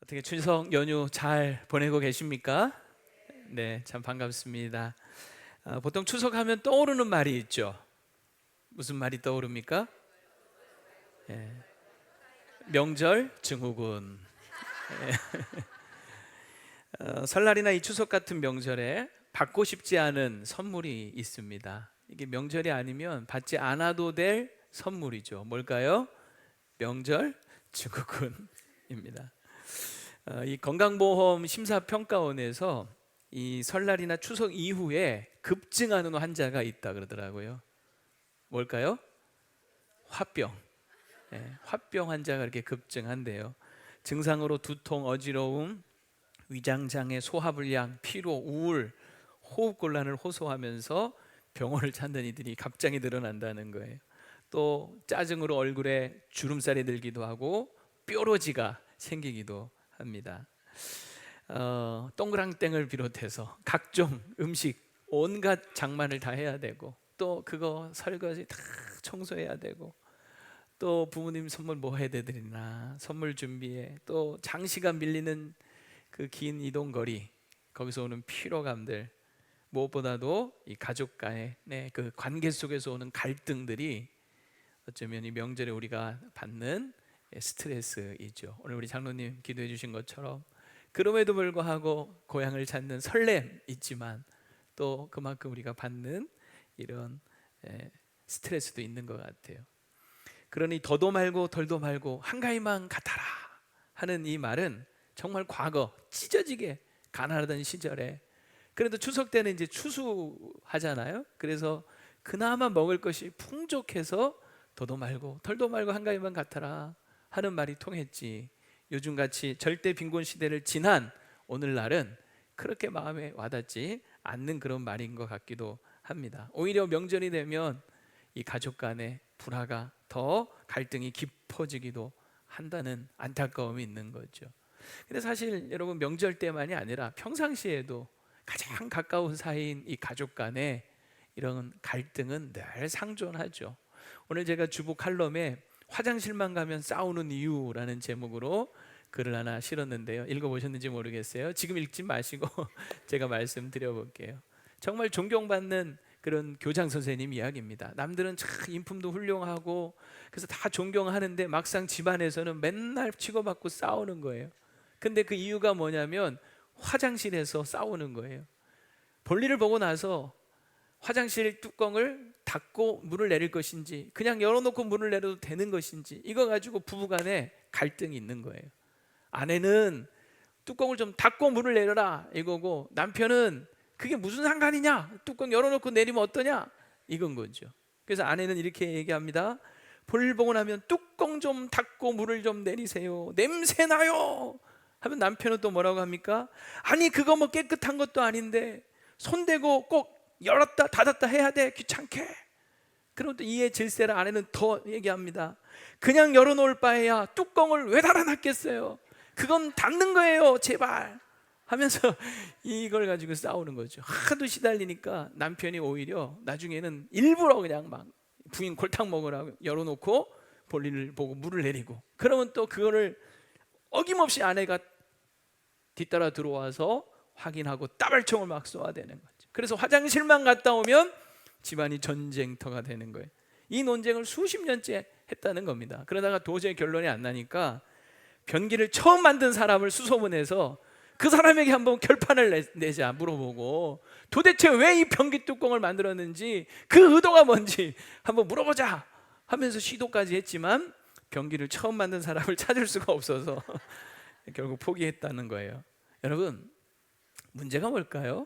어떻게 추석 연휴 잘 보내고 계십니까? 네, 참 반갑습니다. 보통 추석하면 떠오르는 말이 있죠. 무슨 말이 떠오릅니까? 예, 명절 증후군. 설날이나 이 추석 같은 명절에 받고 싶지 않은 선물이 있습니다. 이게 명절이 아니면 받지 않아도 될 선물이죠. 뭘까요? 명절 증후군입니다. 이 건강보험 심사평가원에서 이 설날이나 추석 이후에 급증하는 환자가 있다 그러더라고요. 뭘까요? 화병. 화병 환자가 이렇게 급증한대요. 증상으로 두통, 어지러움, 위장장애, 소화불량, 피로, 우울, 호흡곤란을 호소하면서 병원을 찾는 이들이 갑자기 늘어난다는 거예요. 또 짜증으로 얼굴에 주름살이 들기도 하고 뾰루지가 생기기도 합니다. 동그랑땡을 비롯해서 각종 음식 온갖 장만을 다 해야 되고, 또 그거 설거지 다 청소해야 되고, 또 부모님 선물 뭐 해야 되나 선물 준비해, 또 장시간 밀리는 그 긴 이동거리, 거기서 오는 피로감들, 무엇보다도 이 가족 간의 그 관계 속에서 오는 갈등들이 어쩌면 이 명절에 우리가 받는 스트레스이죠. 오늘 우리 장로님 기도해 주신 것처럼 그럼에도 불구하고 고향을 찾는 설렘 있지만 또 그만큼 우리가 받는 이런 스트레스도 있는 것 같아요. 그러니 더도 말고 덜도 말고 한가위만 같아라 하는 이 말은 정말 과거 찢어지게 가난하던 시절에, 그래도 추석 때는 이제 추수하잖아요. 그래서 그나마 먹을 것이 풍족해서 더도 말고 덜도 말고 한가위만 같아라 하는 말이 통했지, 요즘같이 절대 빈곤 시대를 지난 오늘날은 그렇게 마음에 와닿지 않는 그런 말인 것 같기도 합니다. 오히려 명절이 되면 이 가족 간의 불화가 더 갈등이 깊어지기도 한다는 안타까움이 있는 거죠. 근데 사실 여러분, 명절 때만이 아니라 평상시에도 가장 가까운 사이인 이 가족 간의 이런 갈등은 늘 상존하죠. 오늘 제가 주보 칼럼에 화장실만 가면 싸우는 이유라는 제목으로 글을 하나 실었는데요. 읽어보셨는지 모르겠어요. 지금 읽지 마시고 제가 말씀드려 볼게요. 정말 존경받는 그런 교장 선생님 이야기입니다. 남들은 참 인품도 훌륭하고 그래서 다 존경하는데 막상 집안에서는 맨날 치고받고 싸우는 거예요. 근데 그 이유가 뭐냐면 화장실에서 싸우는 거예요. 볼일을 보고 나서 화장실 뚜껑을 닫고 물을 내릴 것인지 그냥 열어놓고 물을 내려도 되는 것인지, 이거 가지고 부부간에 갈등이 있는 거예요. 아내는 뚜껑을 좀 닫고 물을 내려라 이거고, 남편은 그게 무슨 상관이냐, 뚜껑 열어놓고 내리면 어떠냐 이건 거죠. 그래서 아내는 이렇게 얘기합니다. 볼일 보고 나면 뚜껑 좀 닫고 물을 좀 내리세요, 냄새 나요 하면 남편은 또 뭐라고 합니까? 아니 그거 뭐 깨끗한 것도 아닌데 손대고 꼭 열었다 닫았다 해야 돼, 귀찮게. 그럼 또 이에 질세를 아내는 더 얘기합니다. 그냥 열어놓을 바에야 뚜껑을 왜 달아놨겠어요, 그건 닫는 거예요 제발 하면서 이걸 가지고 싸우는 거죠. 하도 시달리니까 남편이 오히려 나중에는 일부러 그냥 막 부인 골탕 먹으라고 열어놓고 볼일을 보고 물을 내리고, 그러면 또 그거를 어김없이 아내가 뒤따라 들어와서 확인하고 따발총을 막 쏘아대는 거죠. 그래서 화장실만 갔다 오면 집안이 전쟁터가 되는 거예요. 이 논쟁을 수십 년째 했다는 겁니다. 그러다가 도저히 결론이 안 나니까 변기를 처음 만든 사람을 수소문해서 그 사람에게 한번 결판을 내자 물어보고, 도대체 왜 이 변기 뚜껑을 만들었는지 그 의도가 뭔지 한번 물어보자 하면서 시도까지 했지만 변기를 처음 만든 사람을 찾을 수가 없어서 결국 포기했다는 거예요. 여러분, 문제가 뭘까요?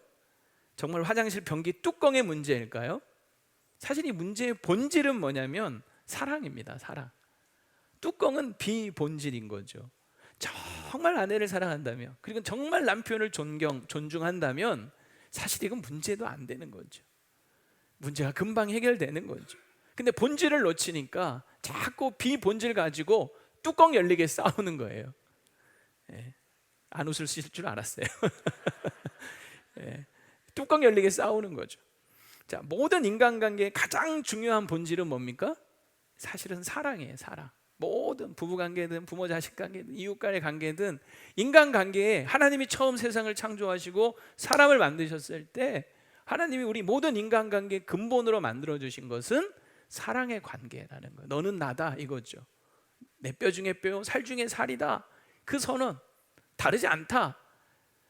정말 화장실 변기 뚜껑의 문제일까요? 사실 이 문제의 본질은 뭐냐면 사랑입니다. 사랑. 뚜껑은 비본질인 거죠. 정말 아내를 사랑한다면, 그리고 정말 남편을 존중한다면 사실 이건 문제도 안 되는 거죠. 문제가 금방 해결되는 거죠. 근데 본질을 놓치니까 자꾸 비본질 가지고 뚜껑 열리게 싸우는 거예요. 안 웃으실 줄 알았어요. 뚜껑 열리게 싸우는 거죠. 자, 모든 인간관계의 가장 중요한 본질은 뭡니까? 사실은 사랑이에요. 사랑. 모든 부부관계든 부모 자식 관계든 이웃 간의 관계든 인간관계에 하나님이 처음 세상을 창조하시고 사람을 만드셨을 때 하나님이 우리 모든 인간관계 근본으로 만들어주신 것은 사랑의 관계라는 거예요. 너는 나다 이거죠. 내 뼈 중에 뼈, 살 중에 살이다. 그 선언 다르지 않다.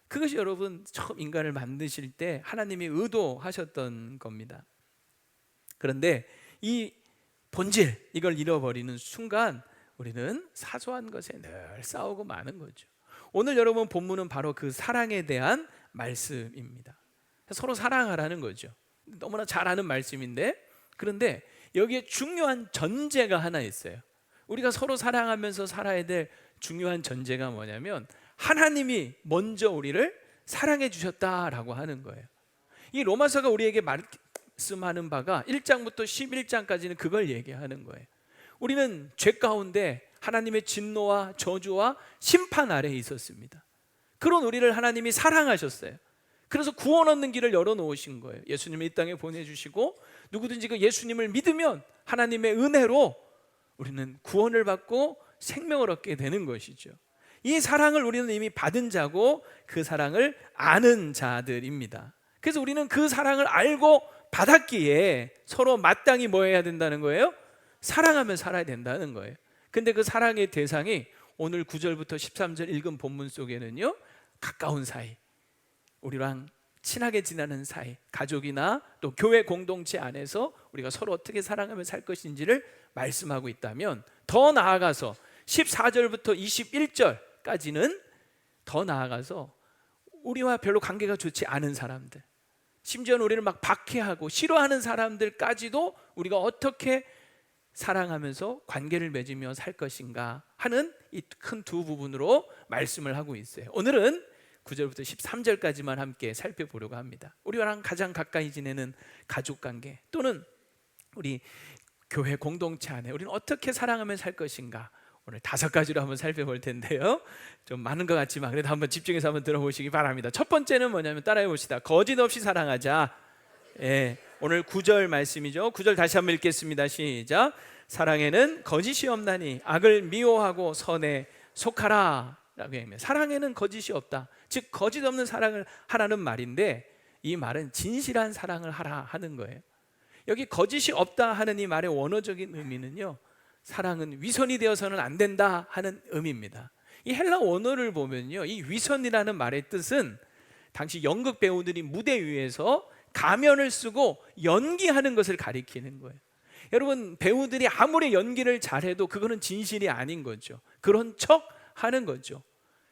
그것이 여러분 처음 인간을 만드실 때 하나님이 의도하셨던 겁니다. 그런데 이 본질 이걸 잃어버리는 순간 우리는 사소한 것에 늘 싸우고 마는 거죠. 오늘 여러분 본문은 바로 그 사랑에 대한 말씀입니다. 서로 사랑하라는 거죠. 너무나 잘 아는 말씀인데, 그런데 여기에 중요한 전제가 하나 있어요. 우리가 서로 사랑하면서 살아야 될 중요한 전제가 뭐냐면 하나님이 먼저 우리를 사랑해 주셨다라고 하는 거예요. 이 로마서가 우리에게 말씀하는 바가 1장부터 11장까지는 그걸 얘기하는 거예요. 우리는 죄 가운데 하나님의 진노와 저주와 심판 아래에 있었습니다. 그런 우리를 하나님이 사랑하셨어요. 그래서 구원 얻는 길을 열어놓으신 거예요. 예수님을 이 땅에 보내주시고 누구든지 그 예수님을 믿으면 하나님의 은혜로 우리는 구원을 받고 생명을 얻게 되는 것이죠. 이 사랑을 우리는 이미 받은 자고 그 사랑을 아는 자들입니다. 그래서 우리는 그 사랑을 알고 받았기에 서로 마땅히 뭐 해야 된다는 거예요? 사랑하며 살아야 된다는 거예요. 근데 그 사랑의 대상이 오늘 9절부터 13절 읽은 본문 속에는요, 가까운 사이, 우리랑 친하게 지내는 사이, 가족이나 또 교회 공동체 안에서 우리가 서로 어떻게 사랑하며 살 것인지를 말씀하고 있다면, 더 나아가서 14절부터 21절까지는 더 나아가서 우리와 별로 관계가 좋지 않은 사람들, 심지어는 우리를 막 박해하고 싫어하는 사람들까지도 우리가 어떻게 사랑하면서 관계를 맺으며 살 것인가 하는 이 큰 두 부분으로 말씀을 하고 있어요. 오늘은 9절부터 13절까지만 함께 살펴보려고 합니다. 우리랑 가장 가까이 지내는 가족관계 또는 우리 교회 공동체 안에 우리는 어떻게 사랑하며 살 것인가, 오늘 5가지로 한번 살펴볼 텐데요. 좀 많은 것 같지만 그래도 한번 집중해서 한번 들어보시기 바랍니다. 첫 번째는 뭐냐면 따라해 봅시다. 거짓 없이 사랑하자. 오늘 9절 말씀이죠. 9절 다시 한번 읽겠습니다. 시작. 사랑에는 거짓이 없나니 악을 미워하고 선에 속하라 라고 얘기합니다. 사랑에는 거짓이 없다. 즉 거짓 없는 사랑을 하라는 말인데, 이 말은 진실한 사랑을 하라 하는 거예요. 여기 거짓이 없다 하는 이 말의 원어적인 의미는요, 사랑은 위선이 되어서는 안 된다 하는 의미입니다. 이 헬라 원어를 보면요, 이 위선이라는 말의 뜻은 당시 연극 배우들이 무대 위에서 가면을 쓰고 연기하는 것을 가리키는 거예요. 여러분, 배우들이 아무리 연기를 잘해도 그거는 진실이 아닌 거죠. 그런 척 하는 거죠.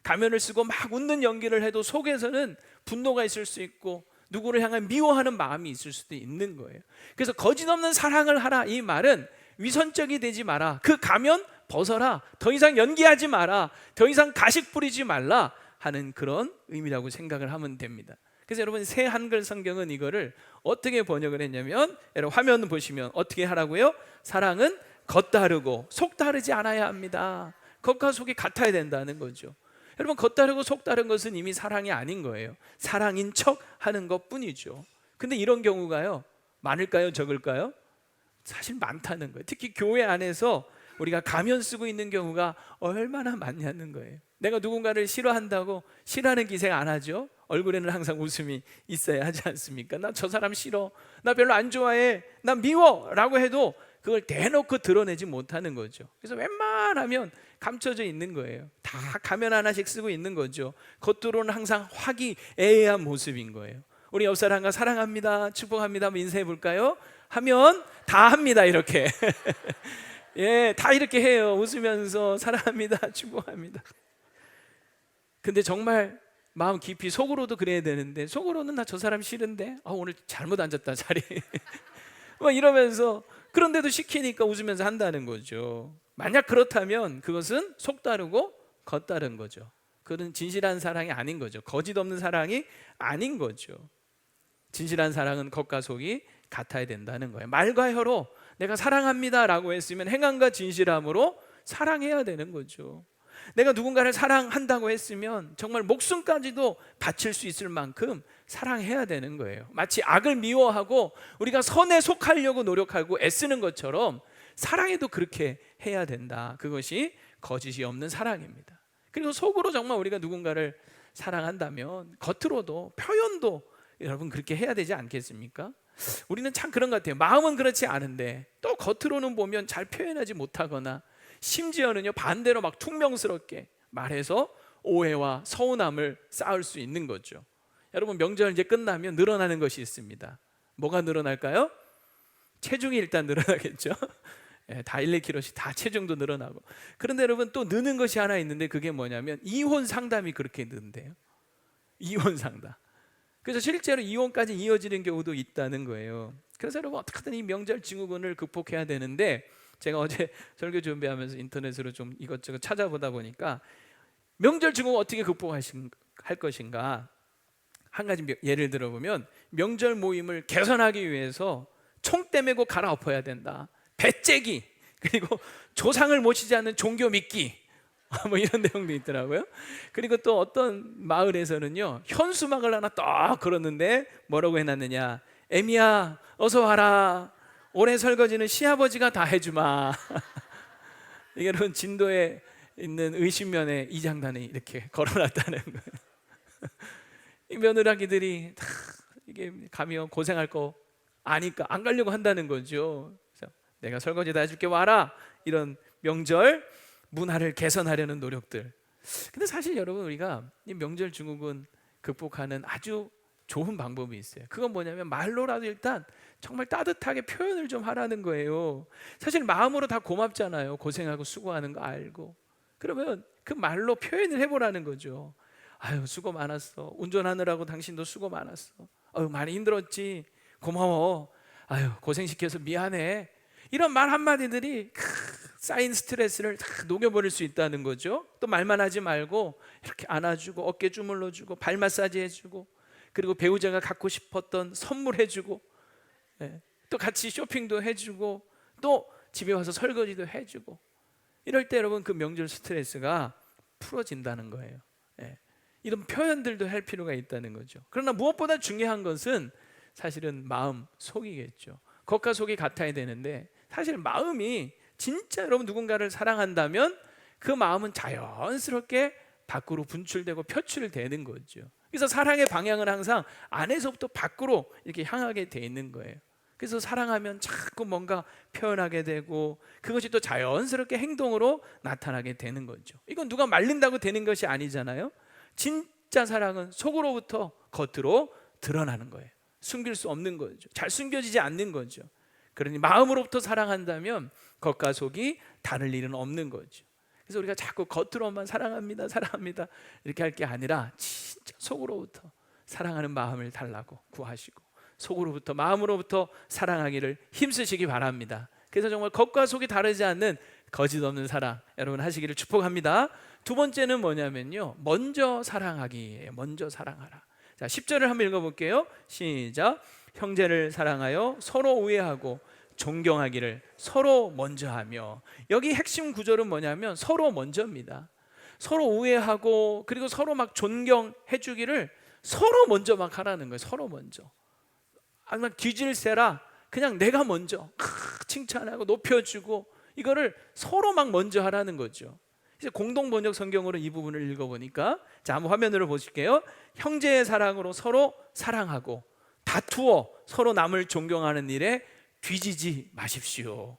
가면을 쓰고 막 웃는 연기를 해도 속에서는 분노가 있을 수 있고 누구를 향한 미워하는 마음이 있을 수도 있는 거예요. 그래서 거짓 없는 사랑을 하라, 이 말은 위선적이 되지 마라, 그 가면 벗어라, 더 이상 연기하지 마라, 더 이상 가식 부리지 말라 하는 그런 의미라고 생각을 하면 됩니다. 그래서 여러분, 새 한글 성경은 이거를 어떻게 번역을 했냐면, 여러분 화면 보시면 어떻게 하라고요? 사랑은 겉다르고 속다르지 않아야 합니다. 겉과 속이 같아야 된다는 거죠. 여러분, 겉다르고 속다른 것은 이미 사랑이 아닌 거예요. 사랑인 척 하는 것뿐이죠. 근데 이런 경우가요, 많을까요, 적을까요? 사실 많다는 거예요. 특히 교회 안에서 우리가 가면 쓰고 있는 경우가 얼마나 많냐는 거예요. 내가 누군가를 싫어한다고 싫어하는 기색 안 하죠. 얼굴에는 항상 웃음이 있어야 하지 않습니까? 나 저 사람 싫어, 나 별로 안 좋아해, 나 미워 라고 해도 그걸 대놓고 드러내지 못하는 거죠. 그래서 웬만하면 감춰져 있는 거예요. 다 가면 하나씩 쓰고 있는 거죠. 겉으로는 항상 화기애애한 모습인 거예요. 우리 옆 사람과 사랑합니다, 축복합니다 한번 인사해 볼까요? 하면 다 합니다, 이렇게. 예, 다 이렇게 해요. 웃으면서 사랑합니다, 축복합니다. 근데 정말 마음 깊이 속으로도 그래야 되는데, 속으로는 나 저 사람 싫은데, 오늘 잘못 앉았다 자리. 막 이러면서, 그런데도 시키니까 웃으면서 한다는 거죠. 만약 그렇다면 그것은 속다르고 겉다른 거죠. 그건 진실한 사랑이 아닌 거죠. 거짓 없는 사랑이 아닌 거죠. 진실한 사랑은 겉과 속이 같아야 된다는 거예요. 말과 혀로 내가 사랑합니다 라고 했으면 행함과 진실함으로 사랑해야 되는 거죠. 내가 누군가를 사랑한다고 했으면 정말 목숨까지도 바칠 수 있을 만큼 사랑해야 되는 거예요. 마치 악을 미워하고 우리가 선에 속하려고 노력하고 애쓰는 것처럼 사랑에도 그렇게 해야 된다. 그것이 거짓이 없는 사랑입니다. 그리고 속으로 정말 우리가 누군가를 사랑한다면 겉으로도 표현도 여러분 그렇게 해야 되지 않겠습니까? 우리는 참 그런 것 같아요. 마음은 그렇지 않은데 또 겉으로는 보면 잘 표현하지 못하거나 심지어는요 반대로 막 퉁명스럽게 말해서 오해와 서운함을 쌓을 수 있는 거죠. 여러분 명절 이제 끝나면 늘어나는 것이 있습니다. 뭐가 늘어날까요? 체중이 일단 늘어나겠죠. 다 1, 2kg씩 다 체중도 늘어나고. 그런데 여러분 또 느는 것이 하나 있는데 그게 뭐냐면 이혼 상담이 그렇게 는데요. 이혼 상담. 그래서 실제로 이혼까지 이어지는 경우도 있다는 거예요. 그래서 여러분 어떻게든 이 명절 증후군을 극복해야 되는데 제가 어제 설교 준비하면서 인터넷으로 좀 이것저것 찾아보다 보니까 명절 증후군 어떻게 극복할 것인가 한 가지 예를 들어보면 명절 모임을 개선하기 위해서 총대 메고 갈아엎어야 된다. 배째기, 그리고 조상을 모시지 않는 종교 믿기 뭐 이런 내용도 있더라고요. 그리고 또 어떤 마을에서는요 현수막을 하나 딱 걸었는데 뭐라고 해놨느냐, 애미야 어서 와라, 올해 설거지는 시아버지가 다 해주마. 이게 여러분 진도에 있는 의심면에 이장단에 이렇게 걸어놨다는 거예요. 이 며느라기들이 다 이게 가면 고생할 거 아니까 안 가려고 한다는 거죠. 그래서 내가 설거지 다 해줄게 와라, 이런 명절 문화를 개선하려는 노력들. 근데 사실 여러분 우리가 이 명절 증후군 극복하는 아주 좋은 방법이 있어요. 그건 뭐냐면 말로라도 일단 정말 따뜻하게 표현을 좀 하라는 거예요. 사실 마음으로 다 고맙잖아요. 고생하고 수고하는 거 알고. 그러면 그 말로 표현을 해보라는 거죠. 아유 수고 많았어, 운전하느라고 당신도 수고 많았어, 아유 많이 힘들었지, 고마워, 아유 고생시켜서 미안해, 이런 말 한마디들이 쌓인 스트레스를 다 녹여버릴 수 있다는 거죠. 또 말만 하지 말고 이렇게 안아주고 어깨 주물러주고 발 마사지 해주고, 그리고 배우자가 갖고 싶었던 선물 해주고, 또 같이 쇼핑도 해주고, 또 집에 와서 설거지도 해주고, 이럴 때 여러분 그 명절 스트레스가 풀어진다는 거예요. 이런 표현들도 할 필요가 있다는 거죠. 그러나 무엇보다 중요한 것은 사실은 마음, 속이겠죠. 겉과 속이 같아야 되는데 사실 마음이 진짜 여러분 누군가를 사랑한다면 그 마음은 자연스럽게 밖으로 분출되고 표출되는 거죠. 그래서 사랑의 방향은 항상 안에서부터 밖으로 이렇게 향하게 돼 있는 거예요. 그래서 사랑하면 자꾸 뭔가 표현하게 되고 그것이 또 자연스럽게 행동으로 나타나게 되는 거죠. 이건 누가 말린다고 되는 것이 아니잖아요. 진짜 사랑은 속으로부터 겉으로 드러나는 거예요. 숨길 수 없는 거죠. 잘 숨겨지지 않는 거죠. 그러니 마음으로부터 사랑한다면 겉과 속이 다를 일은 없는 거죠. 그래서 우리가 자꾸 겉으로만 사랑합니다, 사랑합니다 이렇게 할 게 아니라 진짜 속으로부터 사랑하는 마음을 달라고 구하시고 속으로부터 마음으로부터 사랑하기를 힘쓰시기 바랍니다. 그래서 정말 겉과 속이 다르지 않는 거짓 없는 사랑 여러분 하시기를 축복합니다. 두 번째는 뭐냐면요, 먼저 사랑하기예요. 먼저 사랑하라. 자, 10절을 한번 읽어볼게요. 시작. 형제를 사랑하여 서로 우애하고 존경하기를 서로 먼저 하며. 여기 핵심 구절은 뭐냐면 서로 먼저입니다. 서로 우애하고 그리고 서로 막 존경해 주기를 서로 먼저 막 하라는 거예요. 서로 먼저. 막 뒤질세라 그냥 내가 먼저 칭찬하고 높여주고 이거를 서로 막 먼저 하라는 거죠. 이제 공동번역 성경으로 이 부분을 읽어보니까, 자 한번 화면으로 보실게요. 형제의 사랑으로 서로 사랑하고 다투어 서로 남을 존경하는 일에 뒤지지 마십시오.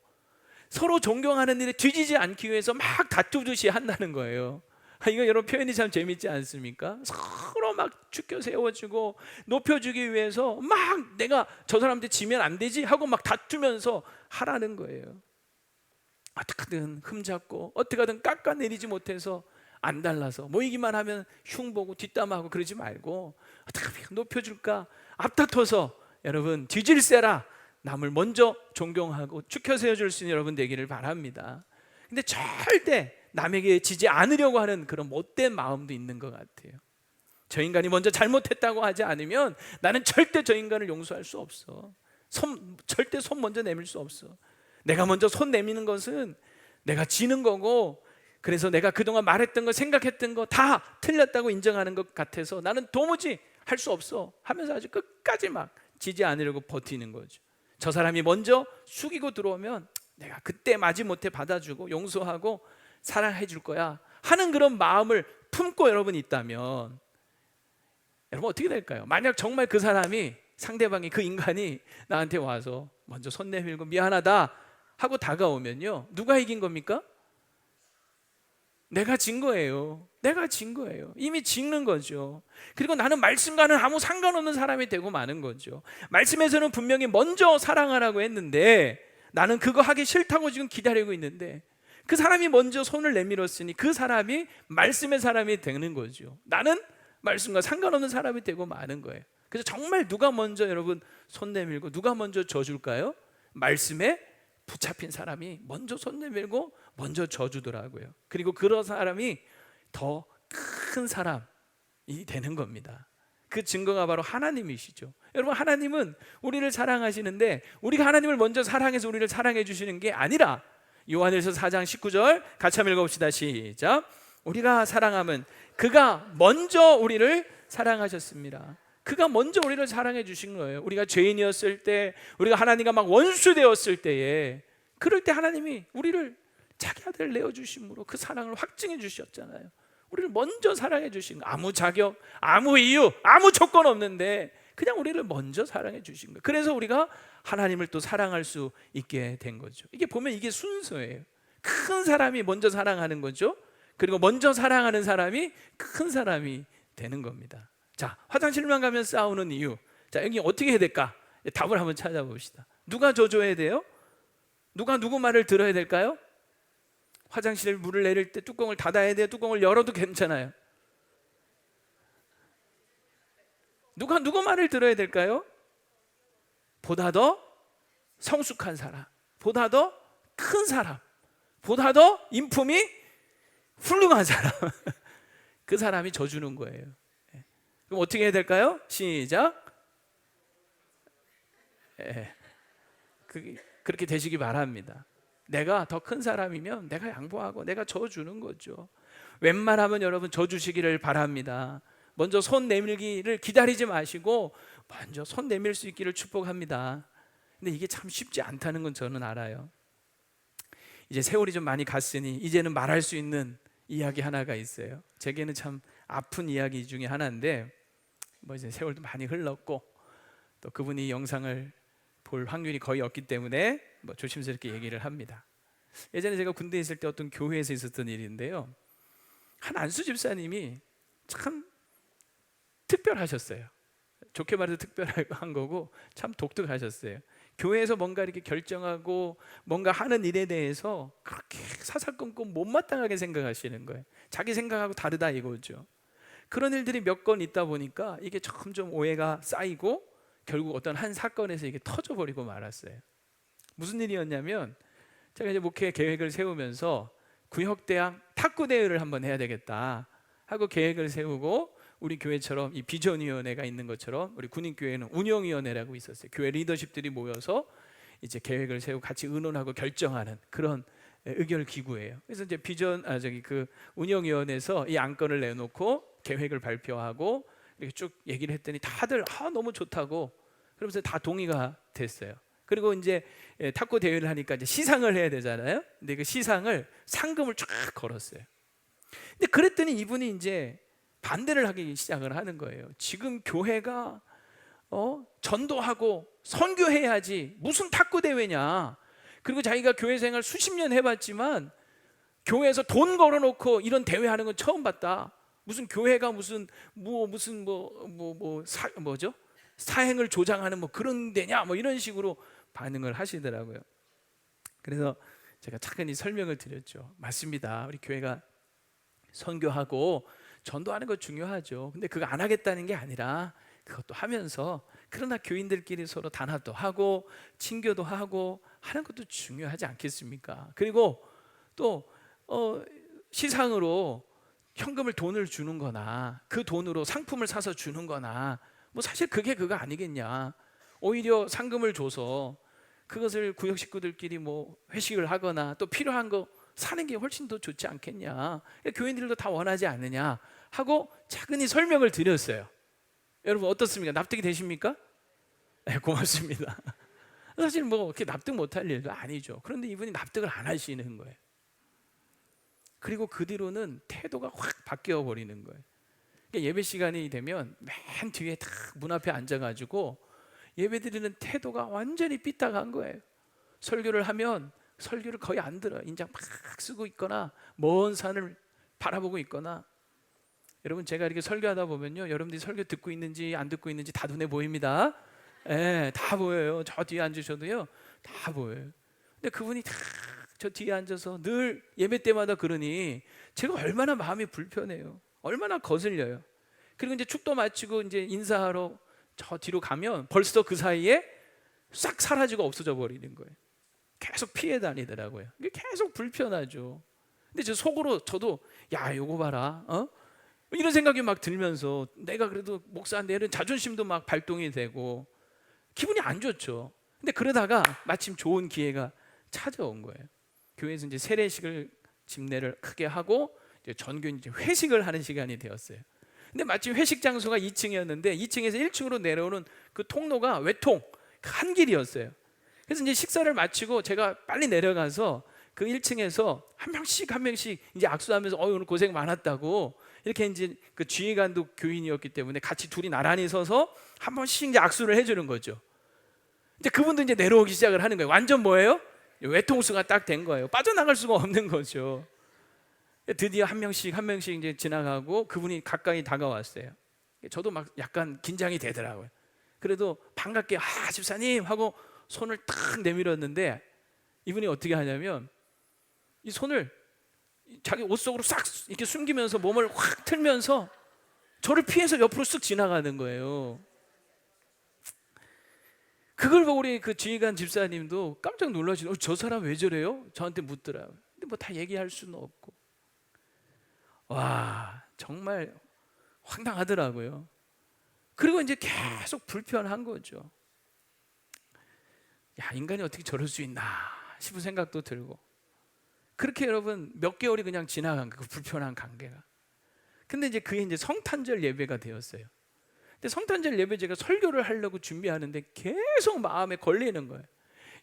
서로 존경하는 일에 뒤지지 않기 위해서 막 다투듯이 한다는 거예요. 이거 여러분 표현이 참 재밌지 않습니까? 서로 막 축켜 세워주고 높여주기 위해서 막 내가 저 사람한테 지면 안 되지 하고 막 다투면서 하라는 거예요. 어떻게든 흠잡고 어떻게든 깎아내리지 못해서 안 달라서 모이기만 하면 흉보고 뒷담화하고 그러지 말고 어떻게 높여줄까 앞다퉈서 여러분 뒤질세라 남을 먼저 존경하고 축혀 세워줄 수 있는 여러분 되기를 바랍니다. 근데 절대 남에게 지지 않으려고 하는 그런 못된 마음도 있는 것 같아요. 저 인간이 먼저 잘못했다고 하지 않으면 나는 절대 저 인간을 용서할 수 없어. 절대 손 먼저 내밀 수 없어. 내가 먼저 손 내미는 것은 내가 지는 거고, 그래서 내가 그동안 말했던 거 생각했던 거 다 틀렸다고 인정하는 것 같아서 나는 도무지 할 수 없어 하면서 아주 끝까지 막 지지 않으려고 버티는 거죠. 저 사람이 먼저 숙이고 들어오면 내가 그때 마지못해 받아주고 용서하고 사랑해 줄 거야 하는 그런 마음을 품고 여러분이 있다면 여러분 어떻게 될까요? 만약 정말 그 사람이, 상대방이, 그 인간이 나한테 와서 먼저 손 내밀고 미안하다 하고 다가오면요, 누가 이긴 겁니까? 내가 진 거예요. 내가 진 거예요. 이미 지는 거죠. 그리고 나는 말씀과는 아무 상관없는 사람이 되고 마는 거죠. 말씀에서는 분명히 먼저 사랑하라고 했는데 나는 그거 하기 싫다고 지금 기다리고 있는데 그 사람이 먼저 손을 내밀었으니 그 사람이 말씀의 사람이 되는 거죠. 나는 말씀과 상관없는 사람이 되고 마는 거예요. 그래서 정말 누가 먼저 여러분 손 내밀고 누가 먼저 져줄까요? 말씀에 붙잡힌 사람이 먼저 손 내밀고 먼저 져주더라고요. 그리고 그런 사람이 더 큰 사람이 되는 겁니다. 그 증거가 바로 하나님이시죠. 여러분, 하나님은 우리를 사랑하시는데 우리가 하나님을 먼저 사랑해서 우리를 사랑해 주시는 게 아니라, 요한일서 4장 19절 같이 한번 읽어봅시다. 시작. 우리가 사랑함은 그가 먼저 우리를 사랑하셨습니다. 그가 먼저 우리를 사랑해 주신 거예요. 우리가 죄인이었을 때, 우리가 하나님과 막 원수 되었을 때에, 그럴 때 하나님이 우리를 자기 아들을 내어주심으로 그 사랑을 확증해 주셨잖아요. 우리를 먼저 사랑해 주신 거, 아무 자격, 아무 이유, 아무 조건 없는데 그냥 우리를 먼저 사랑해 주신 거예요. 그래서 우리가 하나님을 또 사랑할 수 있게 된 거죠. 이게 보면 이게 순서예요. 큰 사람이 먼저 사랑하는 거죠. 그리고 먼저 사랑하는 사람이 큰 사람이 되는 겁니다. 자, 화장실만 가면 싸우는 이유, 자, 여기 어떻게 해야 될까? 답을 한번 찾아봅시다. 누가 져줘야 돼요? 누가 누구 말을 들어야 될까요? 화장실 물을 내릴 때 뚜껑을 닫아야 돼요? 뚜껑을 열어도 괜찮아요? 누가 누구 말을 들어야 될까요? 보다 더 성숙한 사람, 보다 더 큰 사람, 보다 더 인품이 훌륭한 사람 그 사람이 져주는 거예요. 그럼 어떻게 해야 될까요? 시작. 그렇게 되시기 바랍니다. 내가 더 큰 사람이면 내가 양보하고 내가 져주는 거죠. 웬만하면 여러분 져주시기를 바랍니다. 먼저 손 내밀기를 기다리지 마시고 먼저 손 내밀 수 있기를 축복합니다. 근데 이게 참 쉽지 않다는 건 저는 알아요. 이제 세월이 좀 많이 갔으니 이제는 말할 수 있는 이야기 하나가 있어요. 제게는 참 아픈 이야기 중에 하나인데, 뭐 이제 세월도 많이 흘렀고 또 그분이 영상을 볼 확률이 거의 없기 때문에 뭐 조심스럽게 얘기를 합니다. 예전에 제가 군대에 있을 때 어떤 교회에서 있었던 일인데요, 한 안수 집사님이 참 특별하셨어요. 좋게 말해서 특별한 거고 참 독특하셨어요. 교회에서 뭔가 이렇게 결정하고 뭔가 하는 일에 대해서 그렇게 사사건건 못마땅하게 생각하시는 거예요. 자기 생각하고 다르다 이거죠. 그런 일들이 몇 건 있다 보니까 이게 점점 오해가 쌓이고 결국 어떤 한 사건에서 이게 터져버리고 말았어요. 무슨 일이었냐면, 제가 이제 목회 계획을 세우면서 구역대학 탁구 대회를 한번 해야 되겠다 하고 계획을 세우고, 우리 교회처럼 이 비전위원회가 있는 것처럼 우리 군인교회는 운영위원회라고 있었어요. 교회 리더십들이 모여서 이제 계획을 세우고 같이 의논하고 결정하는 그런 의결 기구예요. 그래서 이제 그 운영위원회에서 이 안건을 내놓고 계획을 발표하고 이렇게 쭉 얘기를 했더니 다들 너무 좋다고 그러면서 다 동의가 됐어요. 그리고 이제 탁구 대회를 하니까 이제 시상을 해야 되잖아요. 근데 그 시상을 상금을 쫙 걸었어요. 근데 그랬더니 이분이 이제 반대를 하기 시작을 하는 거예요. 지금 교회가 전도하고 선교해야지 무슨 탁구 대회냐. 그리고 자기가 교회 생활 수십 년 해봤지만 교회에서 돈 걸어놓고 이런 대회 하는 건 처음 봤다. 무슨 교회가 뭐죠? 사행을 조장하는 뭐 그런 데냐? 뭐 이런 식으로 반응을 하시더라고요. 그래서 제가 차근히 설명을 드렸죠. 맞습니다. 우리 교회가 선교하고 전도하는 거 중요하죠. 근데 그거 안 하겠다는 게 아니라 그것도 하면서, 그러나 교인들끼리 서로 단합도 하고 친교도 하고 하는 것도 중요하지 않겠습니까? 그리고 또 시상으로 현금을 돈을 주는 거나 그 돈으로 상품을 사서 주는 거나 뭐 사실 그거 아니겠냐. 오히려 상금을 줘서 그것을 구역 식구들끼리 뭐 회식을 하거나 또 필요한 거 사는 게 훨씬 더 좋지 않겠냐. 교인들도 다 원하지 않느냐 하고 차근히 설명을 드렸어요. 여러분 어떻습니까? 납득이 되십니까? 네, 고맙습니다. 사실 뭐 그렇게 납득 못할 일도 아니죠. 그런데 이분이 납득을 안 하시는 거예요. 그리고 그 뒤로는 태도가 확 바뀌어 버리는 거예요. 그러니까 예배 시간이 되면 맨 뒤에 딱 문 앞에 앉아가지고 예배드리는 태도가 완전히 삐딱한 거예요. 설교를 하면 설교를 거의 안 들어요. 인장 막 쓰고 있거나 먼 산을 바라보고 있거나. 여러분, 제가 이렇게 설교하다 보면요, 여러분들이 설교 듣고 있는지 안 듣고 있는지 다 눈에 보입니다. 예, 다 보여요. 저 뒤에 앉으셔도요, 다 보여요. 근데 그분이 다 저 뒤에 앉아서 늘 예배 때마다 그러니 제가 얼마나 마음이 불편해요. 얼마나 거슬려요. 그리고 이제 축도 마치고 이제 인사하러 저 뒤로 가면 벌써 그 사이에 싹 사라지고 없어져 버리는 거예요. 계속 피해 다니더라고요. 이게 계속 불편하죠. 근데 저 속으로 저도 야, 요거 봐라, 이런 생각이 막 들면서 내가 그래도 목사인데 이런 자존심도 막 발동이 되고 기분이 안 좋죠. 근데 그러다가 마침 좋은 기회가 찾아온 거예요. 교회에서 이제 세례식을 집례를 크게 하고 이제 전교 이제 회식을 하는 시간이 되었어요. 근데 마침 회식 장소가 2층이었는데 2층에서 1층으로 내려오는 그 통로가 외통 한 길이었어요. 그래서 이제 식사를 마치고 제가 빨리 내려가서 그 1층에서 한 명씩 이제 악수하면서 오늘 고생 많았다고 이렇게 이제 그 지휘관도 교인이었기 때문에 같이 둘이 나란히 서서 한 번씩 이제 악수를 해주는 거죠. 이제 그분도 이제 내려오기 시작을 하는 거예요. 완전 뭐예요? 외통수가 딱 된 거예요. 빠져나갈 수가 없는 거죠. 드디어 한 명씩 이제 지나가고 그분이 가까이 다가왔어요. 저도 막 약간 긴장이 되더라고요. 그래도 반갑게 집사님 하고 손을 탁 내밀었는데 이분이 어떻게 하냐면 이 손을 자기 옷 속으로 싹 이렇게 숨기면서 몸을 확 틀면서 저를 피해서 옆으로 쓱 지나가는 거예요. 그걸 보고 우리 그 지휘관 집사님도 깜짝 놀라시더라고요. 저 사람 왜 저래요? 저한테 묻더라고요. 근데 뭐 다 얘기할 수는 없고. 와, 정말 황당하더라고요. 그리고 이제 계속 불편한 거죠. 야, 인간이 어떻게 저럴 수 있나 싶은 생각도 들고. 그렇게 여러분 몇 개월이 그냥 지나간 그 불편한 관계가. 근데 이제 그게 이제 성탄절 예배가 되었어요. 근데 성탄절 예배 제가 설교를 하려고 준비하는데 계속 마음에 걸리는 거예요.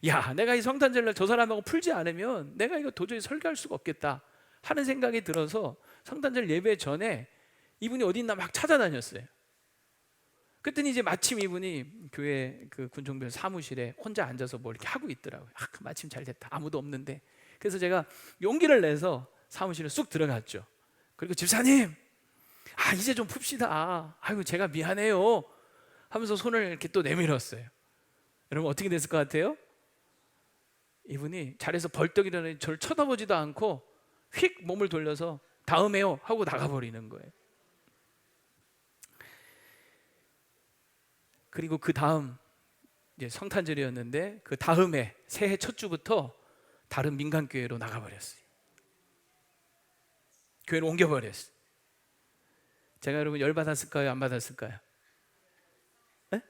야, 내가 이 성탄절날 저 사람하고 풀지 않으면 내가 이거 도저히 설교할 수가 없겠다 하는 생각이 들어서 성탄절 예배 전에 이분이 어디 있나 막 찾아다녔어요. 그랬더니 이제 마침 이분이 교회 그 군종별 사무실에 혼자 앉아서 뭐 이렇게 하고 있더라고요. 마침 잘 됐다. 아무도 없는데. 그래서 제가 용기를 내서 사무실에 쑥 들어갔죠. 그리고 집사님, 이제 좀 풉시다. 아이고, 제가 미안해요 하면서 손을 이렇게 또 내밀었어요. 여러분, 어떻게 됐을 것 같아요? 이분이 자리에서 벌떡 일어나 저를 쳐다보지도 않고 휙 몸을 돌려서 다음에요 하고 나가버리는 거예요. 그리고 그 다음 이제 성탄절이었는데 그 다음에 새해 첫 주부터 다른 민간교회로 나가버렸어요. 교회를 옮겨버렸어요. 제가 여러분 열받았을까요? 안 받았을까요? 네?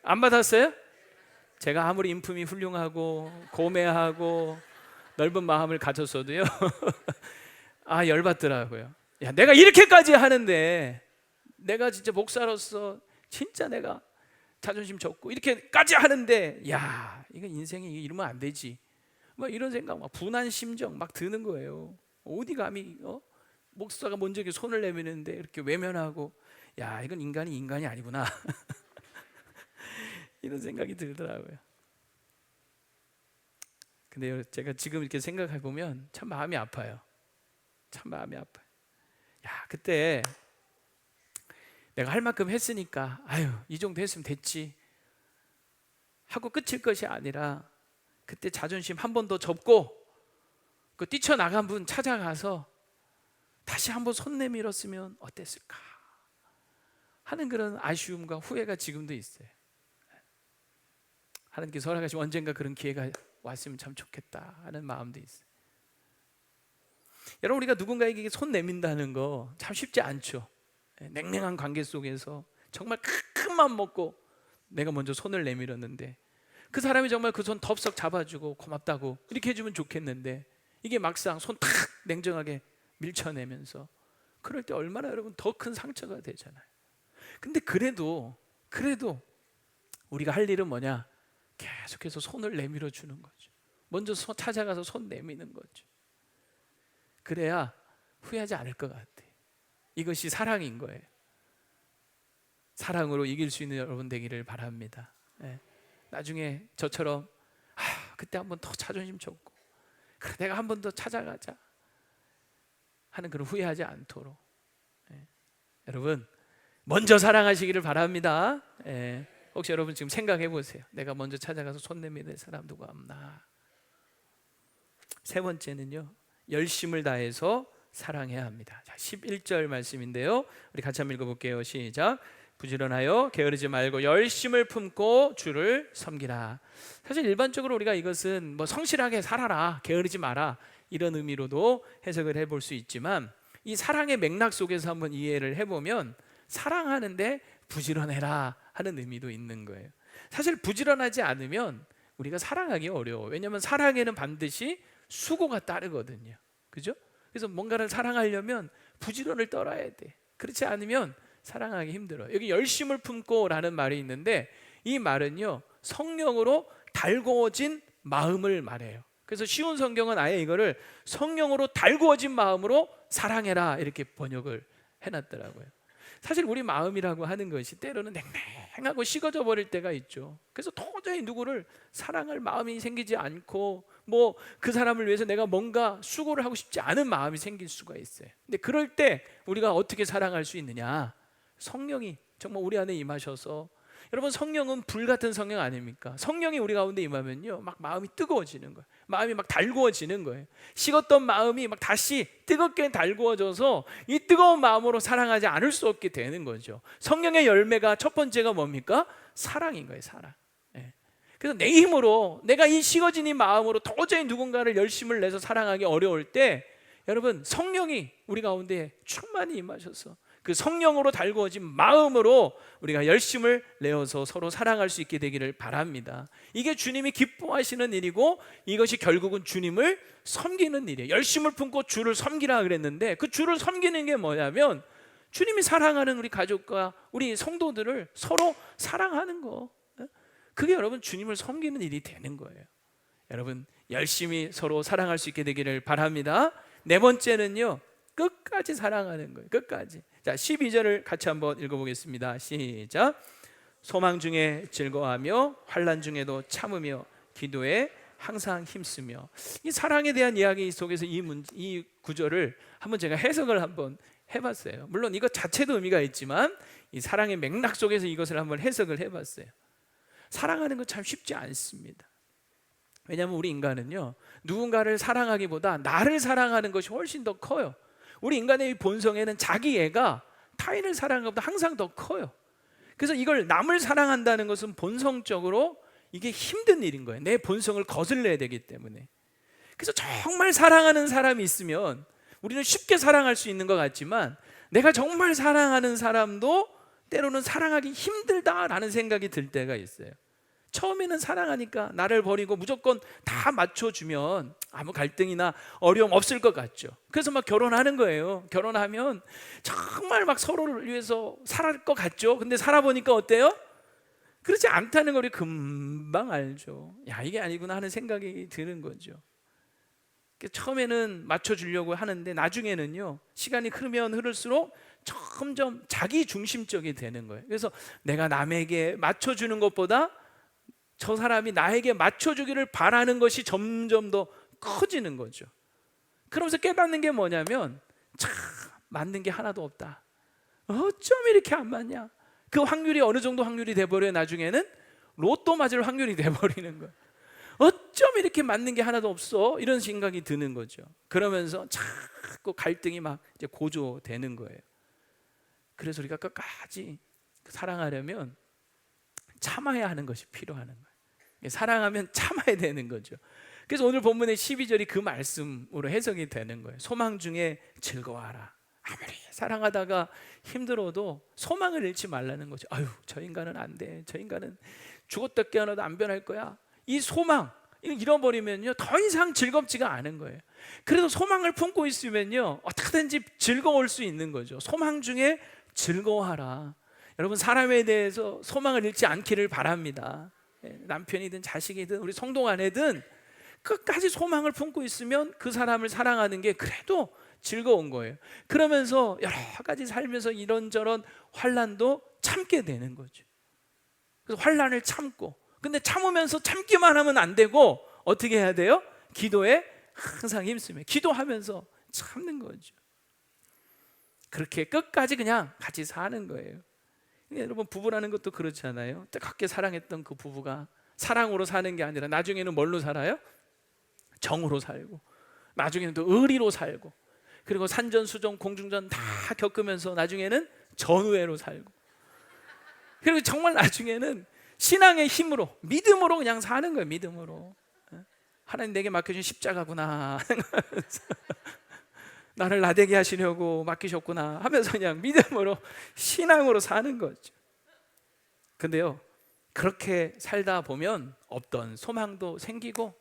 안 받았어요? 제가 아무리 인품이 훌륭하고 고매하고 넓은 마음을 가졌어도요 열받더라고요. 야, 내가 이렇게까지 하는데 내가 진짜 목사로서 진짜 내가 자존심 졌고 이렇게까지 하는데 야, 이거 인생이 이러면 안 되지 막 이런 생각, 막 분한 심정 막 드는 거예요. 어디 감히 목사가 먼저 이렇게 손을 내미는데 이렇게 외면하고, 야, 이건 인간이 아니구나 이런 생각이 들더라고요. 근데 제가 지금 이렇게 생각해 보면 참 마음이 아파요. 참 마음이 아파요. 야, 그때 내가 할 만큼 했으니까 이 정도 했으면 됐지 하고 끝일 것이 아니라 그때 자존심 한 번 더 접고 그 뛰쳐나간 분 찾아가서 다시 한번 손 내밀었으면 어땠을까 하는 그런 아쉬움과 후회가 지금도 있어요. 하나님께서 허락하시면 언젠가 그런 기회가 왔으면 참 좋겠다 하는 마음도 있어요. 여러분, 우리가 누군가에게 손 내민다는 거 참 쉽지 않죠. 냉랭한 관계 속에서 정말 큰 맘 먹고 내가 먼저 손을 내밀었는데 그 사람이 정말 그 손 덥석 잡아주고 고맙다고 이렇게 해주면 좋겠는데 이게 막상 손 탁 냉정하게 밀쳐내면서 그럴 때 얼마나 여러분 더 큰 상처가 되잖아요. 근데 그래도 우리가 할 일은 뭐냐? 계속해서 손을 내밀어 주는 거죠. 먼저 찾아가서 손 내미는 거죠. 그래야 후회하지 않을 것 같아. 이것이 사랑인 거예요. 사랑으로 이길 수 있는 여러분 되기를 바랍니다. 예. 나중에 저처럼 그때 한번 더 자존심 쳤고 그래 내가 한 번 더 찾아가자 하는 그런 후회하지 않도록 여러분 먼저 사랑하시기를 바랍니다. 혹시 여러분 지금 생각해 보세요. 내가 먼저 찾아가서 손 내밀 사람 누가 없나? 세 번째는요, 열심을 다해서 사랑해야 합니다. 자, 11절 말씀인데요, 우리 같이 한번 읽어볼게요. 시작. 부지런하여 게으르지 말고 열심을 품고 주를 섬기라. 사실 일반적으로 우리가 이것은 뭐 성실하게 살아라, 게으르지 마라 이런 의미로도 해석을 해볼 수 있지만, 이 사랑의 맥락 속에서 한번 이해를 해보면 사랑하는데 부지런해라 하는 의미도 있는 거예요. 사실 부지런하지 않으면 우리가 사랑하기 어려워. 왜냐하면 사랑에는 반드시 수고가 따르거든요. 그죠? 그래서 뭔가를 사랑하려면 부지런을 떨어야 돼. 그렇지 않으면 사랑하기 힘들어요. 여기 열심을 품고 라는 말이 있는데, 이 말은요 성령으로 달구어진 마음을 말해요. 그래서 쉬운 성경은 아예 이거를 성령으로 달구어진 마음으로 사랑해라 이렇게 번역을 해놨더라고요. 사실 우리 마음이라고 하는 것이 때로는 냉랭하고 식어져 버릴 때가 있죠. 그래서 도저히 누구를 사랑할 마음이 생기지 않고 뭐 그 사람을 위해서 내가 뭔가 수고를 하고 싶지 않은 마음이 생길 수가 있어요. 근데 그럴 때 우리가 어떻게 사랑할 수 있느냐? 성령이 정말 우리 안에 임하셔서, 여러분 성령은 불같은 성령 아닙니까? 성령이 우리 가운데 임하면요 막 마음이 뜨거워지는 거예요. 마음이 막 달구어지는 거예요. 식었던 마음이 막 다시 뜨겁게 달구어져서 이 뜨거운 마음으로 사랑하지 않을 수 없게 되는 거죠. 성령의 열매가 첫 번째가 뭡니까? 사랑인 거예요. 사랑. 그래서 내 힘으로, 내가 이 식어진 이 마음으로 도저히 누군가를 열심을 내서 사랑하기 어려울 때, 여러분 성령이 우리 가운데 충만히 임하셔서 그 성령으로 달구어진 마음으로 우리가 열심을 내어서 서로 사랑할 수 있게 되기를 바랍니다. 이게 주님이 기뻐하시는 일이고, 이것이 결국은 주님을 섬기는 일이에요. 열심을 품고 주를 섬기라 그랬는데, 그 주를 섬기는 게 뭐냐면 주님이 사랑하는 우리 가족과 우리 성도들을 서로 사랑하는 거, 그게 여러분 주님을 섬기는 일이 되는 거예요. 여러분 열심히 서로 사랑할 수 있게 되기를 바랍니다. 네 번째는요, 끝까지 사랑하는 거예요. 끝까지. 자, 12절을 같이 한번 읽어보겠습니다. 시작. 소망 중에 즐거워하며 환난 중에도 참으며 기도에 항상 힘쓰며. 이 사랑에 대한 이야기 속에서 이 구절을 한번 제가 해석을 한번 해봤어요. 물론 이것 자체도 의미가 있지만 이 사랑의 맥락 속에서 이것을 한번 해석을 해봤어요. 사랑하는 건 참 쉽지 않습니다. 왜냐하면 우리 인간은요 누군가를 사랑하기보다 나를 사랑하는 것이 훨씬 더 커요. 우리 인간의 본성에는 자기애가 타인을 사랑하는 것보다 항상 더 커요. 그래서 이걸 남을 사랑한다는 것은 본성적으로 이게 힘든 일인 거예요. 내 본성을 거슬러야 되기 때문에. 그래서 정말 사랑하는 사람이 있으면 우리는 쉽게 사랑할 수 있는 것 같지만, 내가 정말 사랑하는 사람도 때로는 사랑하기 힘들다라는 생각이 들 때가 있어요. 처음에는 사랑하니까 나를 버리고 무조건 다 맞춰주면 아무 갈등이나 어려움 없을 것 같죠. 그래서 막 결혼하는 거예요. 결혼하면 정말 막 서로를 위해서 살아갈 것 같죠. 근데 살아보니까 어때요? 그렇지 않다는 걸 금방 알죠. 야, 이게 아니구나 하는 생각이 드는 거죠. 처음에는 맞춰주려고 하는데 나중에는요 시간이 흐르면 흐를수록 점점 자기 중심적이 되는 거예요. 그래서 내가 남에게 맞춰주는 것보다 저 사람이 나에게 맞춰주기를 바라는 것이 점점 더 커지는 거죠. 그러면서 깨닫는 게 뭐냐면, 참 맞는 게 하나도 없다. 어쩜 이렇게 안 맞냐. 그 확률이 어느 정도 확률이 돼버려요. 나중에는 로또 맞을 확률이 돼버리는 거예요. 어쩜 이렇게 맞는 게 하나도 없어, 이런 생각이 드는 거죠. 그러면서 자꾸 갈등이 막 이제 고조되는 거예요. 그래서 우리가 끝까지 사랑하려면 참아야 하는 것이 필요한 거예요. 사랑하면 참아야 되는 거죠. 그래서 오늘 본문의 12절이 그 말씀으로 해석이 되는 거예요. 소망 중에 즐거워하라. 아무리 사랑하다가 힘들어도 소망을 잃지 말라는 거죠. 아유, 저 인간은 안 돼. 저 인간은 죽었다 깨어나도 안 변할 거야. 이 소망 잃어버리면요 더 이상 즐겁지가 않은 거예요. 그래도 소망을 품고 있으면요 어떻게든지 즐거울 수 있는 거죠. 소망 중에 즐거워하라. 여러분, 사람에 대해서 소망을 잃지 않기를 바랍니다. 남편이든 자식이든 우리 성도 안에든 끝까지 소망을 품고 있으면 그 사람을 사랑하는 게 그래도 즐거운 거예요. 그러면서 여러 가지 살면서 이런저런 환난도 참게 되는 거죠. 그래서 환난을 참고, 근데 참으면서 참기만 하면 안 되고 어떻게 해야 돼요? 기도에 항상 힘쓰며 기도하면서 참는 거죠. 그렇게 끝까지 그냥 같이 사는 거예요. 여러분, 부부라는 것도 그렇잖아요. 뜨겁게 사랑했던 그 부부가 사랑으로 사는 게 아니라 나중에는 뭘로 살아요? 정으로 살고, 나중에는 또 의리로 살고, 그리고 산전수전 공중전 다 겪으면서 나중에는 전우회로 살고, 그리고 정말 나중에는 신앙의 힘으로, 믿음으로 그냥 사는 거예요. 믿음으로. 하나님 내게 맡겨준 십자가구나 나를 나대게 하시려고 맡기셨구나 하면서 그냥 믿음으로, 신앙으로 사는 거죠. 근데요, 그렇게 살다 보면 없던 소망도 생기고,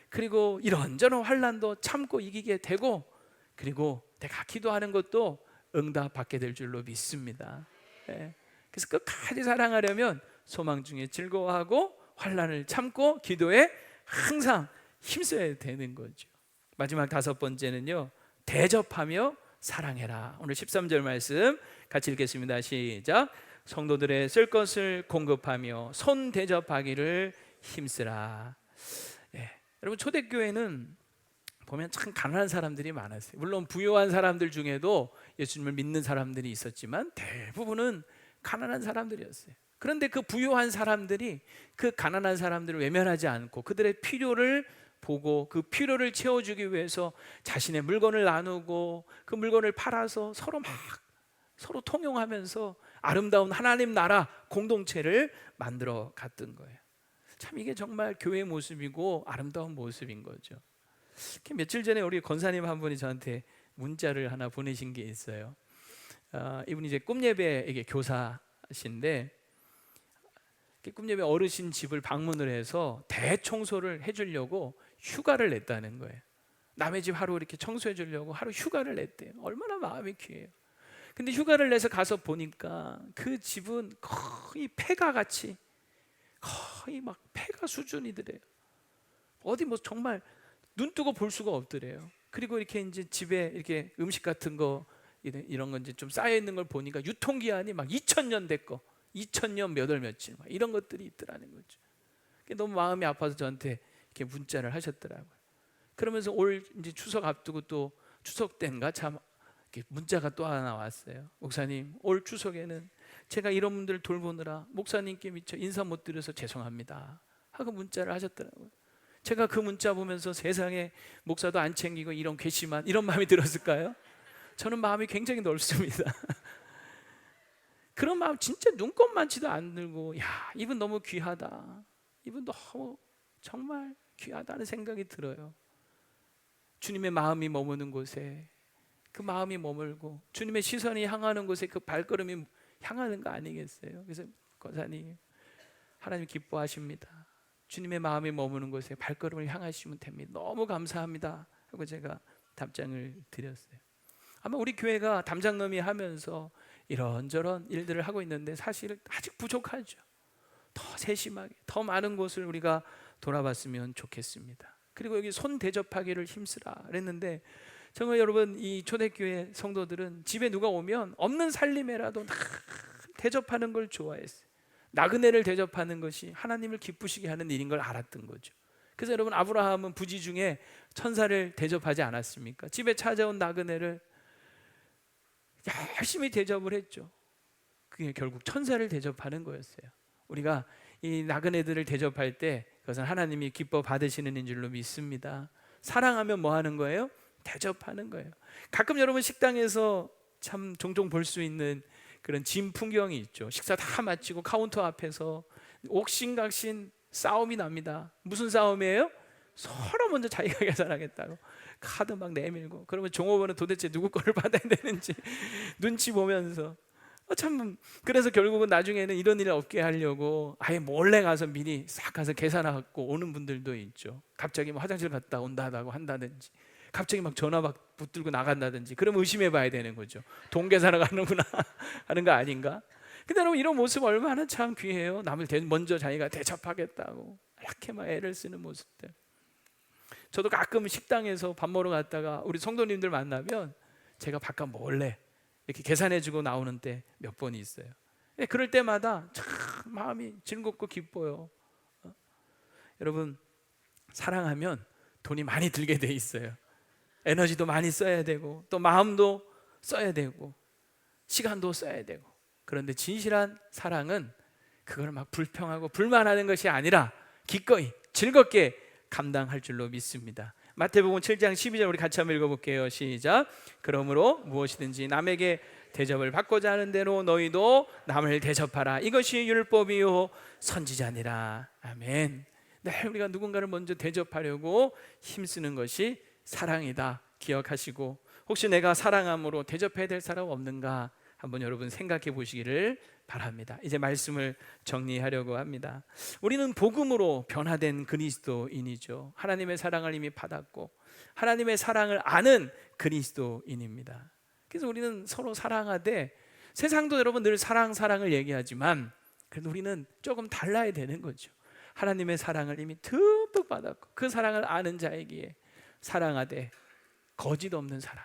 그리고 이런저런 환난도 참고 이기게 되고, 그리고 내가 기도하는 것도 응답받게 될 줄로 믿습니다. 그래서 끝까지 사랑하려면 소망 중에 즐거워하고 환난을 참고 기도에 항상 힘써야 되는 거죠. 마지막 5번째는요, 대접하며 사랑해라. 오늘 13절 말씀 같이 읽겠습니다. 시작. 성도들의 쓸 것을 공급하며 손 대접하기를 힘쓰라. 여러분, 초대교회는 보면 참 가난한 사람들이 많았어요. 물론 부유한 사람들 중에도 예수님을 믿는 사람들이 있었지만 대부분은 가난한 사람들이었어요. 그런데 그 부유한 사람들이 그 가난한 사람들을 외면하지 않고 그들의 필요를 보고 그 필요를 채워주기 위해서 자신의 물건을 나누고 그 물건을 팔아서 서로 통용하면서 아름다운 하나님 나라 공동체를 만들어 갔던 거예요. 참 이게 정말 교회의 모습이고 아름다운 모습인 거죠. 며칠 전에 우리 권사님 한 분이 저한테 문자를 하나 보내신 게 있어요. 이분이 이제 꿈예배에게 교사신데, 꿈예배 어르신 집을 방문을 해서 대청소를 해주려고 휴가를 냈다는 거예요. 남의 집 하루 이렇게 청소해 주려고 하루 휴가를 냈대요. 얼마나 마음이 귀해요. 근데 휴가를 내서 가서 보니까 그 집은 거의 폐가같이, 거의 막 폐가 수준이더래요. 어디 뭐 정말 눈 뜨고 볼 수가 없더래요. 그리고 이렇게 이제 집에 이렇게 음식 같은 거 이런 건 이제 좀 쌓여 있는 걸 보니까 유통기한이 막 2000년 됐고 2000년 몇 월 며칠 막 이런 것들이 있더라는 거죠. 너무 마음이 아파서 저한테 이렇게 문자를 하셨더라고요. 그러면서 올 이제 추석 앞두고 또 추석 때인가 참 이렇게 문자가 또 하나 왔어요. 목사님, 올 추석에는 제가 이런 분들 돌보느라 목사님께 미처 인사 못 드려서 죄송합니다 하고 문자를 하셨더라고요. 제가 그 문자 보면서 세상에 목사도 안 챙기고 이런 괘씸한 이런 마음이 들었을까요? 저는 마음이 굉장히 넓습니다. 그런 마음 진짜 눈꼽만치도 안 들고, 야, 이분 너무 귀하다, 이분 너무 정말 귀하다는 생각이 들어요. 주님의 마음이 머무는 곳에 그 마음이 머물고 주님의 시선이 향하는 곳에 그 발걸음이 향하는 거 아니겠어요? 그래서 권사님, 하나님 기뻐하십니다. 주님의 마음이 머무는 곳에 발걸음을 향하시면 됩니다. 너무 감사합니다 하고 제가 답장을 드렸어요. 아마 우리 교회가 담장nom이 하면서 이런저런 일들을 하고 있는데 사실 아직 부족하죠. 더 세심하게 더 많은 곳을 우리가 돌아봤으면 좋겠습니다. 그리고 여기 손 대접하기를 힘쓰라 그랬는데, 정말 여러분, 이 초대교회 성도들은 집에 누가 오면 없는 살림에라도 대접하는 걸 좋아했어요. 나그네를 대접하는 것이 하나님을 기쁘시게 하는 일인 걸 알았던 거죠. 그래서 여러분, 아브라함은 부지 중에 천사를 대접하지 않았습니까? 집에 찾아온 나그네를 열심히 대접을 했죠. 그게 결국 천사를 대접하는 거였어요. 우리가 이 나그네들을 대접할 때 그것은 하나님이 기뻐 받으시는 줄로 믿습니다. 사랑하면 뭐 하는 거예요? 대접하는 거예요. 가끔 여러분 식당에서 참 종종 볼 수 있는 그런 진 풍경이 있죠. 식사 다 마치고 카운터 앞에서 옥신각신 싸움이 납니다. 무슨 싸움이에요? 서로 먼저 자기가 계산하겠다고 카드 막 내밀고, 그러면 종업원은 도대체 누구 거를 받아야 되는지 눈치 보면서 참, 그래서 결국은 나중에는 이런 일 없게 하려고 아예 몰래 가서 미리 싹 가서 계산하고 오는 분들도 있죠. 갑자기 뭐 화장실 갔다 온다고 한다든지, 갑자기 막 전화 막 붙들고 나간다든지, 그러면 의심해 봐야 되는 거죠. 돈 계산하러 가는구나 하는 거 아닌가? 근데 여러분 이런 모습 얼마나 참 귀해요. 남을 먼저 자기가 대접하겠다고 이렇게 막 애를 쓰는 모습들. 저도 가끔 식당에서 밥 먹으러 갔다가 우리 성도님들 만나면 제가 바깥 몰래 이렇게 계산해주고 나오는 때 몇 번이 있어요. 그럴 때마다 참 마음이 즐겁고 기뻐요. 여러분 사랑하면 돈이 많이 들게 돼 있어요. 에너지도 많이 써야 되고 또 마음도 써야 되고 시간도 써야 되고. 그런데 진실한 사랑은 그걸 막 불평하고 불만하는 것이 아니라 기꺼이 즐겁게 감당할 줄로 믿습니다. 마태복음 7장 12절 우리 같이 한번 읽어볼게요. 시작. 그러므로 무엇이든지 남에게 대접을 받고자 하는 대로 너희도 남을 대접하라. 이것이 율법이요 선지자니라. 아멘. 늘 우리가 누군가를 먼저 대접하려고 힘쓰는 것이 사랑이다 기억하시고, 혹시 내가 사랑함으로 대접해야 될 사람 없는가 한번 여러분 생각해 보시기를 바랍니다. 이제 말씀을 정리하려고 합니다. 우리는 복음으로 변화된 그리스도인이죠. 하나님의 사랑을 이미 받았고 하나님의 사랑을 아는 그리스도인입니다. 그래서 우리는 서로 사랑하되, 세상도 여러분 늘 사랑을 얘기하지만 그래도 우리는 조금 달라야 되는 거죠. 하나님의 사랑을 이미 듬뿍 받았고 그 사랑을 아는 자에게 사랑하되 거짓 없는 사랑,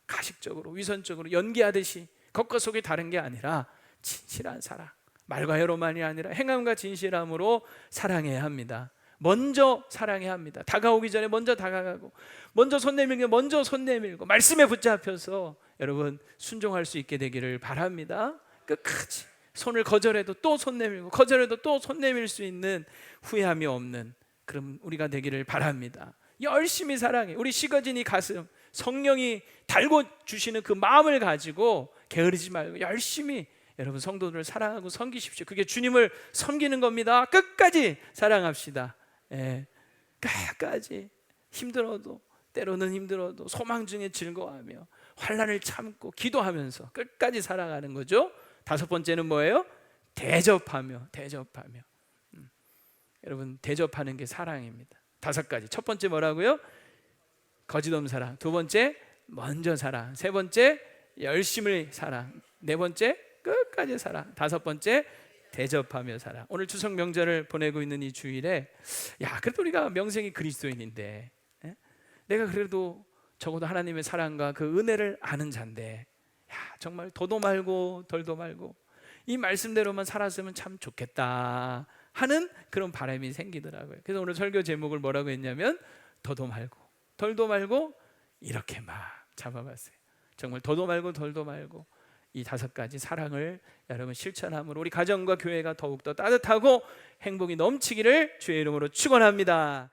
가식적으로 위선적으로 연기하듯이 겉과 속이 다른 게 아니라 진실한 사랑, 말과 혀로만이 아니라 행함과 진실함으로 사랑해야 합니다. 먼저 사랑해야 합니다. 다가오기 전에 먼저 다가가고, 먼저 손 내밀고 먼저 손 내밀고, 말씀에 붙잡혀서 여러분 순종할 수 있게 되기를 바랍니다. 끝까지 손을 거절해도 또 손 내밀고 거절해도 또 손 내밀 수 있는 후회함이 없는 그럼 우리가 되기를 바랍니다. 열심히 사랑해. 우리 식어진 이 가슴, 성령이 달고 주시는 그 마음을 가지고 게으르지 말고 열심히 여러분 성도들을 사랑하고 섬기십시오. 그게 주님을 섬기는 겁니다. 끝까지 사랑합시다. 끝까지 힘들어도, 때로는 힘들어도 소망 중에 즐거워하며 환난을 참고 기도하면서 끝까지 살아가는 거죠. 다섯 번째는 뭐예요? 대접하며. 여러분 대접하는 게 사랑입니다. 다섯 가지. 첫 번째 뭐라고요? 거짓 없는 사랑. 두 번째 먼저 사랑. 세 번째 열심을 사랑. 네 번째 끝까지 사랑. 다섯 번째 대접하며 사랑. 오늘 추석 명절을 보내고 있는 이 주일에, 그래도 우리가 명색이 그리스도인인데, 내가 그래도 적어도 하나님의 사랑과 그 은혜를 아는 자인데, 정말 도도 말고 덜도 말고 이 말씀대로만 살았으면 참 좋겠다 하는 그런 바람이 생기더라고요. 그래서 오늘 설교 제목을 뭐라고 했냐면 도도 말고 덜도 말고 이렇게 막 잡아봤어요. 정말 도도 말고 덜도 말고 이 다섯 가지 사랑을 여러분 실천함으로 우리 가정과 교회가 더욱더 따뜻하고 행복이 넘치기를 주의 이름으로 축원합니다.